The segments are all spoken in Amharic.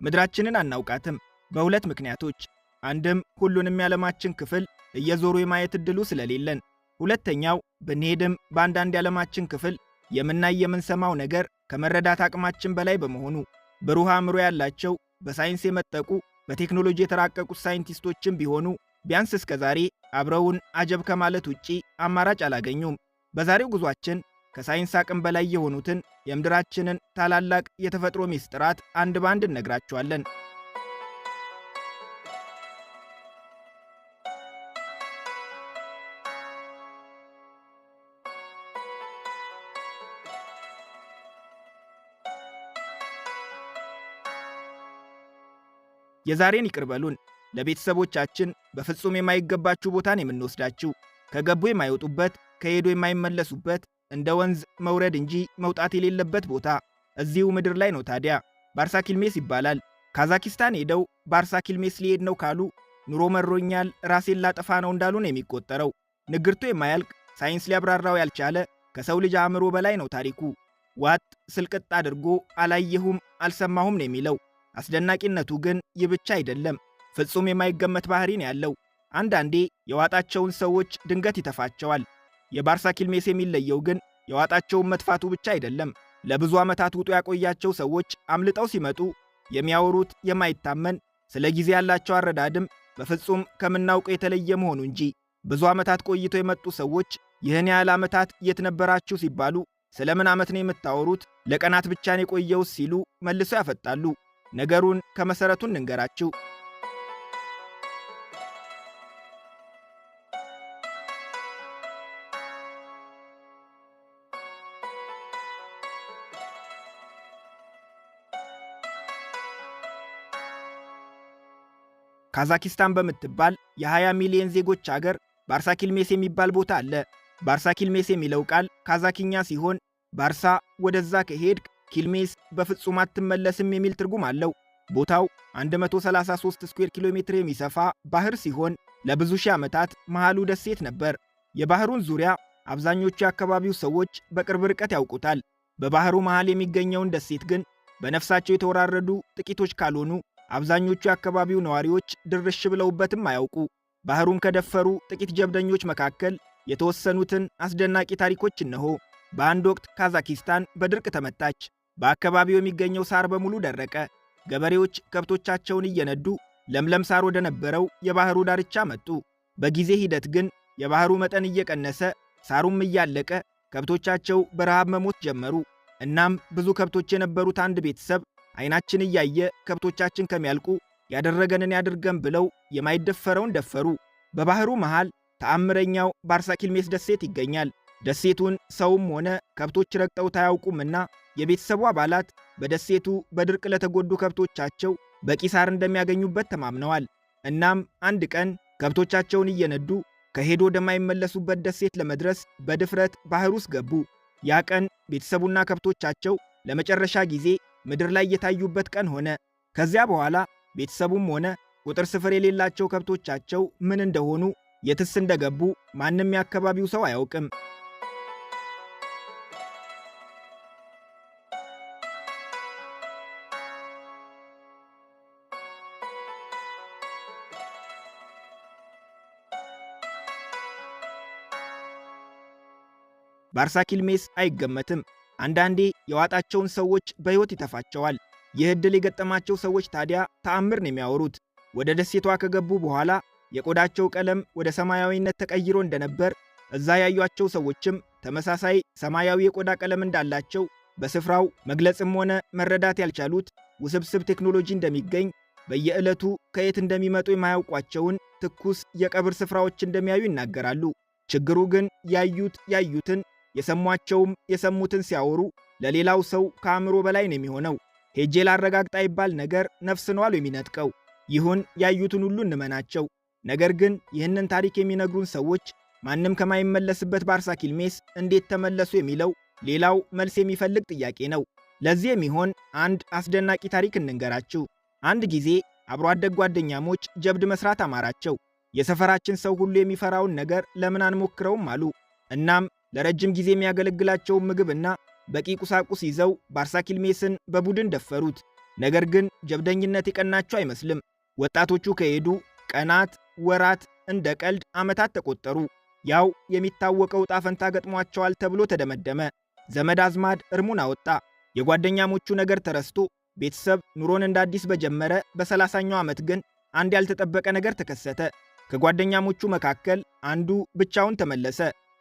ምድራችንን አናውቃትም በሁለት ምክንያቶች። አንድም ሁሉንም የዓለማችን ክፍል እየዞሩ የማየት እድሉ ስለሌለን፣ ሁለተኛው ብንሄድም በአንዳንድ የዓለማችን ክፍል የምናይ የምንሰማው ነገር ከመረዳት አቅማችን በላይ በመሆኑ ብሩህ አእምሮ ያላቸው በሳይንስ የመጠቁ በቴክኖሎጂ የተራቀቁት ሳይንቲስቶችም ቢሆኑ ቢያንስ እስከ ዛሬ አብረውን አጀብ ከማለት ውጪ አማራጭ አላገኙም። በዛሬው ጉዟችን ከሳይንስ አቅም በላይ የሆኑትን የምድራችንን ታላላቅ የተፈጥሮ ሚስጥራት አንድ ባንድ እነግራችኋለን። የዛሬን ይቅርበሉን። ለቤተሰቦቻችን በፍጹም የማይገባችሁ ቦታን የምንወስዳችሁ፣ ከገቡ የማይወጡበት ከሄዱ የማይመለሱበት እንደ ወንዝ መውረድ እንጂ መውጣት የሌለበት ቦታ እዚሁ ምድር ላይ ነው። ታዲያ ባርሳኪልሜስ ይባላል። ካዛኪስታን ሄደው ባርሳኪልሜስ ሊሄድ ነው ካሉ ኑሮ መሮኛል ራሴን ላጠፋ ነው እንዳሉ ነው የሚቆጠረው። ንግርቱ የማያልቅ ሳይንስ ሊያብራራው ያልቻለ ከሰው ልጅ አእምሮ በላይ ነው ታሪኩ። ዋጥ ስልቅጥ አድርጎ አላየሁም አልሰማሁም ነው የሚለው። አስደናቂነቱ ግን ይህ ብቻ አይደለም። ፍጹም የማይገመት ባህሪን ያለው አንዳንዴ የዋጣቸውን ሰዎች ድንገት ይተፋቸዋል። የባርሳኪልሜስ የሚለየው ግን የዋጣቸውን መጥፋቱ ብቻ አይደለም። ለብዙ ዓመታት ውጡ ያቆያቸው ሰዎች አምልጠው ሲመጡ የሚያወሩት የማይታመን ስለ ጊዜ ያላቸው አረዳድም በፍጹም ከምናውቀው የተለየ መሆኑ እንጂ። ብዙ ዓመታት ቆይቶ የመጡ ሰዎች ይህን ያህል ዓመታት የት ነበራችሁ ሲባሉ ስለምን ዓመት ነው የምታወሩት? ለቀናት ብቻ ነው የቆየውስ ሲሉ መልሰው ያፈጣሉ። ነገሩን ከመሰረቱ እንንገራችሁ። ካዛኪስታን በምትባል የ20 ሚሊዮን ዜጎች አገር ባርሳኪልሜስ የሚባል ቦታ አለ። ባርሳኪልሜስ የሚለው ቃል ካዛኪኛ ሲሆን ባርሳ ወደዛ ከሄድክ ኪልሜስ በፍጹም አትመለስም የሚል ትርጉም አለው። ቦታው 133 ስኩዌር ኪሎ ሜትር የሚሰፋ ባህር ሲሆን ለብዙ ሺህ ዓመታት መሃሉ ደሴት ነበር። የባህሩን ዙሪያ አብዛኞቹ የአካባቢው ሰዎች በቅርብ ርቀት ያውቁታል። በባህሩ መሃል የሚገኘውን ደሴት ግን በነፍሳቸው የተወራረዱ ጥቂቶች ካልሆኑ አብዛኞቹ የአካባቢው ነዋሪዎች ድርሽ ብለውበትም አያውቁ። ባህሩን ከደፈሩ ጥቂት ጀብደኞች መካከል የተወሰኑትን አስደናቂ ታሪኮች እነሆ። በአንድ ወቅት ካዛኪስታን በድርቅ ተመታች። በአካባቢው የሚገኘው ሳር በሙሉ ደረቀ። ገበሬዎች ከብቶቻቸውን እየነዱ ለምለም ሳር ወደ ነበረው የባህሩ ዳርቻ መጡ። በጊዜ ሂደት ግን የባህሩ መጠን እየቀነሰ ሳሩም እያለቀ ከብቶቻቸው በረሃብ መሞት ጀመሩ። እናም ብዙ ከብቶች የነበሩት አንድ ቤተሰብ ዓይናችን እያየ ከብቶቻችን ከሚያልቁ ያደረገንን ያድርገን ብለው የማይደፈረውን ደፈሩ። በባህሩ መሃል ተአምረኛው ባርሳኪልሜስ ደሴት ይገኛል። ደሴቱን ሰውም ሆነ ከብቶች ረግጠውት አያውቁምና የቤተሰቡ አባላት በደሴቱ በድርቅ ለተጎዱ ከብቶቻቸው በቂ ሳር እንደሚያገኙበት ተማምነዋል። እናም አንድ ቀን ከብቶቻቸውን እየነዱ ከሄዶ ወደማይመለሱበት ደሴት ለመድረስ በድፍረት ባህር ውስጥ ገቡ። ያ ቀን ቤተሰቡና ከብቶቻቸው ለመጨረሻ ጊዜ ምድር ላይ የታዩበት ቀን ሆነ። ከዚያ በኋላ ቤተሰቡም ሆነ ቁጥር ስፍር የሌላቸው ከብቶቻቸው ምን እንደሆኑ የትስ እንደገቡ ማንም የአካባቢው ሰው አያውቅም። ባርሳኪልሜስ አይገመትም። አንዳንዴ የዋጣቸውን ሰዎች በሕይወት ይተፋቸዋል። ይህ ዕድል የገጠማቸው ሰዎች ታዲያ ተአምር ነው የሚያወሩት። ወደ ደሴቷ ከገቡ በኋላ የቆዳቸው ቀለም ወደ ሰማያዊነት ተቀይሮ እንደነበር፣ እዛ ያዩአቸው ሰዎችም ተመሳሳይ ሰማያዊ የቆዳ ቀለም እንዳላቸው፣ በስፍራው መግለጽም ሆነ መረዳት ያልቻሉት ውስብስብ ቴክኖሎጂ እንደሚገኝ፣ በየዕለቱ ከየት እንደሚመጡ የማያውቋቸውን ትኩስ የቀብር ስፍራዎች እንደሚያዩ ይናገራሉ። ችግሩ ግን ያዩትን የሰሟቸውም የሰሙትን ሲያወሩ ለሌላው ሰው ከአእምሮ በላይ ነው የሚሆነው። ሄጄ ላረጋግጣ ይባል ነገር ነፍስ ነው አሉ የሚነጥቀው። ይሁን ያዩትን ሁሉ እንመናቸው። ነገር ግን ይህንን ታሪክ የሚነግሩን ሰዎች ማንም ከማይመለስበት ባርሳኪልሜስ እንዴት ተመለሱ የሚለው ሌላው መልስ የሚፈልግ ጥያቄ ነው። ለዚህ የሚሆን አንድ አስደናቂ ታሪክ እንንገራችሁ። አንድ ጊዜ አብሮ አደግ ጓደኛሞች ጀብድ መስራት አማራቸው። የሰፈራችን ሰው ሁሉ የሚፈራውን ነገር ለምን አንሞክረውም አሉ። እናም ለረጅም ጊዜ የሚያገለግላቸውን ምግብና በቂ ቁሳቁስ ይዘው ባርሳኪልሜስን በቡድን ደፈሩት። ነገር ግን ጀብደኝነት የቀናቸው አይመስልም። ወጣቶቹ ከሄዱ ቀናት፣ ወራት፣ እንደ ቀልድ ዓመታት ተቆጠሩ። ያው የሚታወቀው ዕጣ ፈንታ ገጥሟቸዋል ተብሎ ተደመደመ። ዘመድ አዝማድ እርሙን አወጣ። የጓደኛሞቹ ነገር ተረስቶ ቤተሰብ ኑሮን እንደ አዲስ በጀመረ በ30ኛው ዓመት ግን አንድ ያልተጠበቀ ነገር ተከሰተ። ከጓደኛሞቹ መካከል አንዱ ብቻውን ተመለሰ።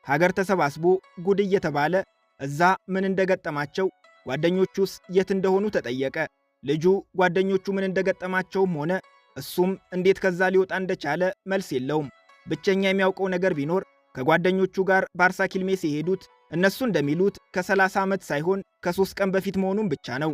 ሀገር ተሰባስቦ ጉድ እየተባለ እዛ ምን እንደገጠማቸው ጓደኞቹስ የት እንደሆኑ ተጠየቀ። ልጁ ጓደኞቹ ምን እንደገጠማቸውም ሆነ እሱም እንዴት ከዛ ሊወጣ እንደቻለ መልስ የለውም። ብቸኛ የሚያውቀው ነገር ቢኖር ከጓደኞቹ ጋር ባርሳ ኪልሜስ የሄዱት እነሱ እንደሚሉት ከ30 ዓመት ሳይሆን ከ3 ቀን በፊት መሆኑን ብቻ ነው።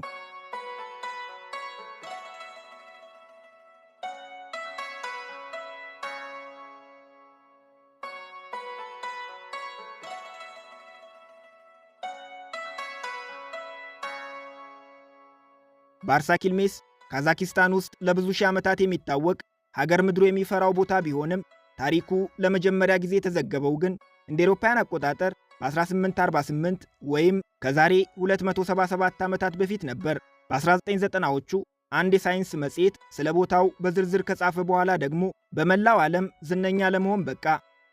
ባርሳ ኪልሜስ ካዛኪስታን ውስጥ ለብዙ ሺህ ዓመታት የሚታወቅ ሀገር ምድሩ የሚፈራው ቦታ ቢሆንም ታሪኩ ለመጀመሪያ ጊዜ የተዘገበው ግን እንደ አውሮፓውያን አቆጣጠር በ1848 ወይም ከዛሬ 277 ዓመታት በፊት ነበር። በ1990ዎቹ አንድ የሳይንስ መጽሔት ስለ ቦታው በዝርዝር ከጻፈ በኋላ ደግሞ በመላው ዓለም ዝነኛ ለመሆን በቃ።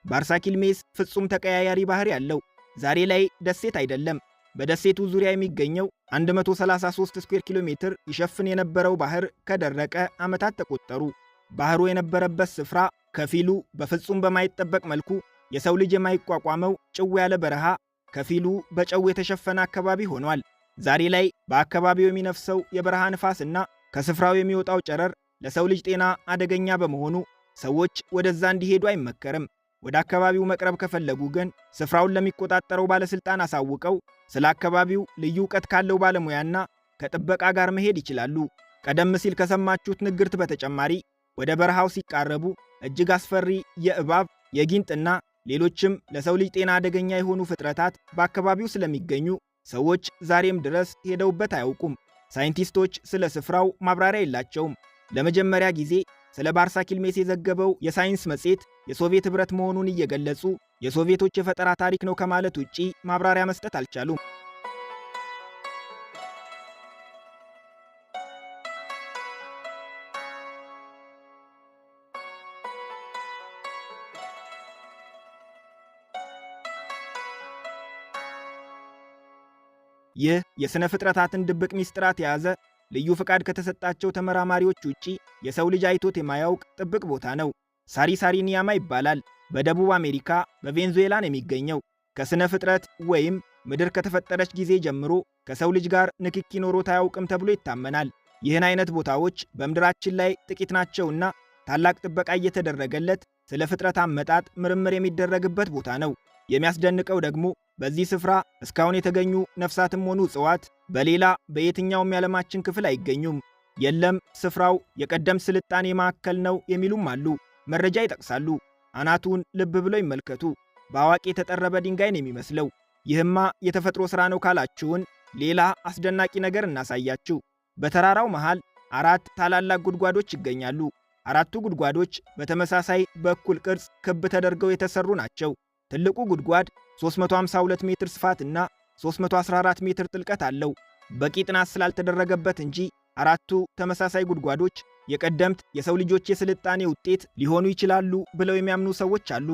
ባርሳ ኪልሜስ ፍጹም ተቀያያሪ ባህር ያለው ዛሬ ላይ ደሴት አይደለም። በደሴቱ ዙሪያ የሚገኘው 133 ስኩዌር ኪሎ ሜትር ይሸፍን የነበረው ባህር ከደረቀ ዓመታት ተቆጠሩ። ባህሩ የነበረበት ስፍራ ከፊሉ በፍጹም በማይጠበቅ መልኩ የሰው ልጅ የማይቋቋመው ጭው ያለ በረሃ፣ ከፊሉ በጨው የተሸፈነ አካባቢ ሆኗል። ዛሬ ላይ በአካባቢው የሚነፍሰው የበረሃ ንፋስና ከስፍራው የሚወጣው ጨረር ለሰው ልጅ ጤና አደገኛ በመሆኑ ሰዎች ወደዛ እንዲሄዱ አይመከርም። ወደ አካባቢው መቅረብ ከፈለጉ ግን ስፍራውን ለሚቆጣጠረው ባለስልጣን አሳውቀው ስለ አካባቢው ልዩ ዕውቀት ካለው ባለሙያና ከጥበቃ ጋር መሄድ ይችላሉ። ቀደም ሲል ከሰማችሁት ንግርት በተጨማሪ ወደ በረሃው ሲቃረቡ እጅግ አስፈሪ የእባብ የጊንጥና ሌሎችም ለሰው ልጅ ጤና አደገኛ የሆኑ ፍጥረታት በአካባቢው ስለሚገኙ ሰዎች ዛሬም ድረስ ሄደውበት አያውቁም። ሳይንቲስቶች ስለ ስፍራው ማብራሪያ የላቸውም። ለመጀመሪያ ጊዜ ስለ ባርሳ ኪልሜስ የዘገበው የሳይንስ መጽሔት የሶቪየት ኅብረት መሆኑን እየገለጹ የሶቪየቶች የፈጠራ ታሪክ ነው ከማለት ውጪ ማብራሪያ መስጠት አልቻሉም። ይህ የሥነ ፍጥረታትን ድብቅ ሚስጥራት የያዘ ልዩ ፍቃድ ከተሰጣቸው ተመራማሪዎች ውጪ የሰው ልጅ አይቶት የማያውቅ ጥብቅ ቦታ ነው። ሳሪ ኒያማ ይባላል። በደቡብ አሜሪካ በቬንዙዌላን የሚገኘው ከሥነ ፍጥረት ወይም ምድር ከተፈጠረች ጊዜ ጀምሮ ከሰው ልጅ ጋር ንክኪ ኖሮት አያውቅም ተብሎ ይታመናል። ይህን አይነት ቦታዎች በምድራችን ላይ ጥቂት ናቸውና ታላቅ ጥበቃ እየተደረገለት ስለ ፍጥረት አመጣጥ ምርምር የሚደረግበት ቦታ ነው። የሚያስደንቀው ደግሞ በዚህ ስፍራ እስካሁን የተገኙ ነፍሳትም ሆኑ እጽዋት በሌላ በየትኛውም የዓለማችን ክፍል አይገኙም። የለም ስፍራው የቀደም ስልጣኔ ማዕከል ነው የሚሉም አሉ። መረጃ ይጠቅሳሉ። አናቱን ልብ ብለው ይመልከቱ። በአዋቂ የተጠረበ ድንጋይ ነው የሚመስለው። ይህማ የተፈጥሮ ሥራ ነው ካላችሁን ሌላ አስደናቂ ነገር እናሳያችሁ። በተራራው መሃል 4 ታላላቅ ጉድጓዶች ይገኛሉ። 4ቱ ጉድጓዶች በተመሳሳይ በእኩል ቅርጽ ክብ ተደርገው የተሰሩ ናቸው። ትልቁ ጉድጓድ 352 ሜትር ስፋትና 314 ሜትር ጥልቀት አለው። በቂ ጥናት ስላልተደረገበት እንጂ 4ቱ ተመሳሳይ ጉድጓዶች የቀደምት የሰው ልጆች የስልጣኔ ውጤት ሊሆኑ ይችላሉ ብለው የሚያምኑ ሰዎች አሉ።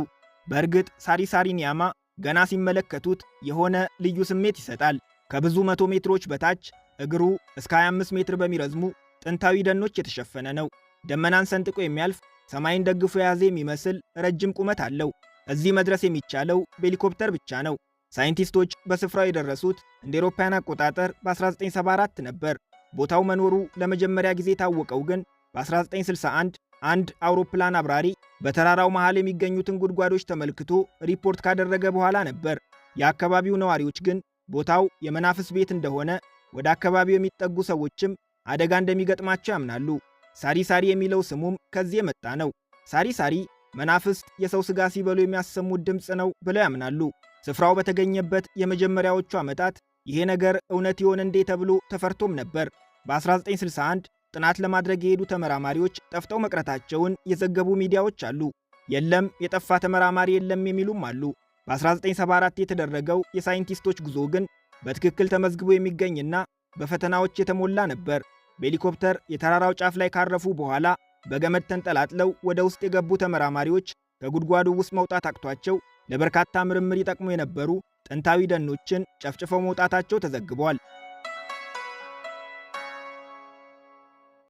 በእርግጥ ሳሪ ኒያማ ገና ሲመለከቱት የሆነ ልዩ ስሜት ይሰጣል። ከብዙ መቶ ሜትሮች በታች እግሩ እስከ 25 ሜትር በሚረዝሙ ጥንታዊ ደኖች የተሸፈነ ነው። ደመናን ሰንጥቆ የሚያልፍ ሰማይን ደግፎ የያዘ የሚመስል ረጅም ቁመት አለው። እዚህ መድረስ የሚቻለው በሄሊኮፕተር ብቻ ነው። ሳይንቲስቶች በስፍራው የደረሱት እንደ አውሮፓውያን አቆጣጠር በ1974 ነበር። ቦታው መኖሩ ለመጀመሪያ ጊዜ የታወቀው ግን በ1961 አንድ አውሮፕላን አብራሪ በተራራው መሃል የሚገኙትን ጉድጓዶች ተመልክቶ ሪፖርት ካደረገ በኋላ ነበር። የአካባቢው ነዋሪዎች ግን ቦታው የመናፍስ ቤት እንደሆነ፣ ወደ አካባቢው የሚጠጉ ሰዎችም አደጋ እንደሚገጥማቸው ያምናሉ። ሳሪ የሚለው ስሙም ከዚህ የመጣ ነው። ሳሪ መናፍስት የሰው ሥጋ ሲበሉ የሚያሰሙት ድምፅ ነው ብለው ያምናሉ። ስፍራው በተገኘበት የመጀመሪያዎቹ ዓመታት ይሄ ነገር እውነት ይሆን እንዴ ተብሎ ተፈርቶም ነበር። በ1961 ጥናት ለማድረግ የሄዱ ተመራማሪዎች ጠፍተው መቅረታቸውን የዘገቡ ሚዲያዎች አሉ። የለም የጠፋ ተመራማሪ የለም የሚሉም አሉ። በ1974 የተደረገው የሳይንቲስቶች ጉዞ ግን በትክክል ተመዝግቦ የሚገኝና በፈተናዎች የተሞላ ነበር። በሄሊኮፕተር የተራራው ጫፍ ላይ ካረፉ በኋላ በገመድ ተንጠላጥለው ወደ ውስጥ የገቡ ተመራማሪዎች ከጉድጓዱ ውስጥ መውጣት አቅቷቸው ለበርካታ ምርምር ይጠቅሙ የነበሩ ጥንታዊ ደኖችን ጨፍጭፈው መውጣታቸው ተዘግቧል።